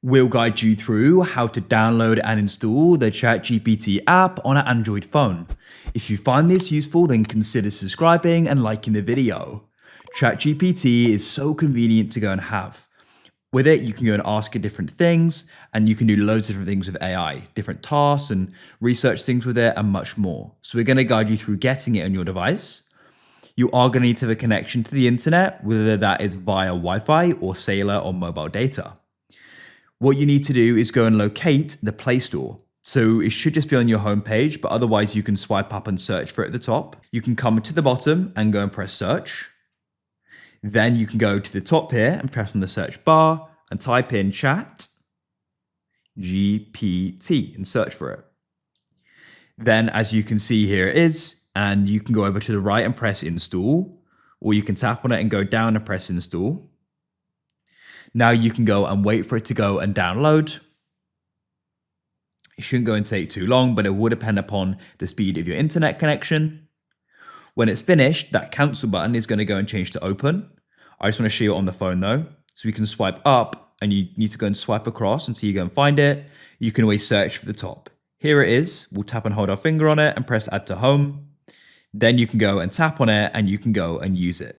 We'll guide you through how to download and install the ChatGPT app on an Android phone. If you find this useful, then consider subscribing and liking the video. ChatGPT is so convenient to go and have. With it, you can go and ask it different things, and you can do loads of different things with AI, different tasks and research things with it and much more. So we're going to guide you through getting it on your device. You are going to need to have a connection to the internet, whether that is via Wi-Fi or cellular or mobile data. What you need to do is go and locate the Play Store. So it should just be on your homepage, but otherwise you can swipe up and search for it at the top. You can come to the bottom and go and press search. Then you can go to the top here and press on the search bar and type in ChatGPT and search for it. Then as you can see, here it is, and you can go over to the right and press install, or you can tap on it and go down and press install. Now you can go and wait for it to go and download. It shouldn't go and take too long, but it will depend upon the speed of your internet connection. When it's finished, that cancel button is going to go and change to open. I just want to show you it on the phone though. So we can swipe up and you need to go and swipe across until you go and find it. You can always search for the top. Here it is. We'll tap and hold our finger on it and press add to home. Then you can go and tap on it and you can go and use it.